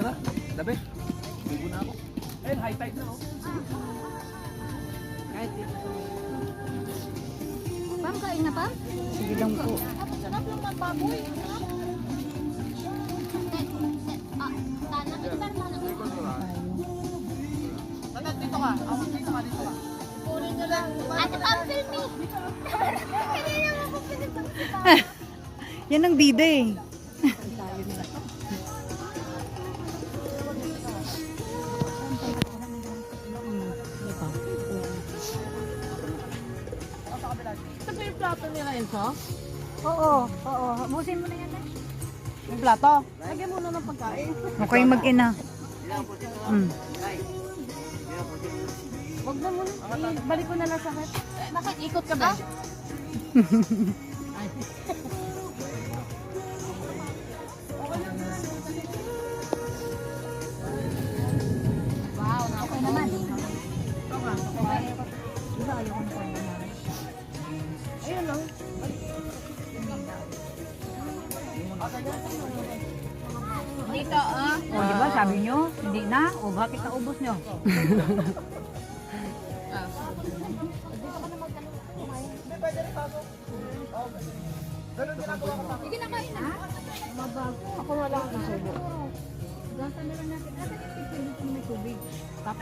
Tara, labi. Ligo na ako. Ayun, high tide na, no? Kahit dito. Pam, kain na, Pam? Sige lang po. Sarap lang magbaboy. Tatat, dito ka. Ako, dito ka, dito ka. Kunin nyo lang. Ate Pam, film me. Hindi naman ako pinipang si Pam. Yan ang bida eh. Ito ba yung plato nila, Enzo? Oo, oo. Busin mo na yan eh. Yung plato? Lagyan mo na ng pagkain. Okay mag-ina. Huwag na muna. Balik ko na lang sa akin. Bakit ikot ka ba? Ay. Wow, okay naman. Ito nga. Diba ayaw kong kain na. Ayun lang. Dito, ah. O, di ba sabi nyo? Hindi na? O, bakit naubos nyo? Sige na, kain na. Ako wala akong subo. Gasa na lang natin. Ate, may tubig. Tapos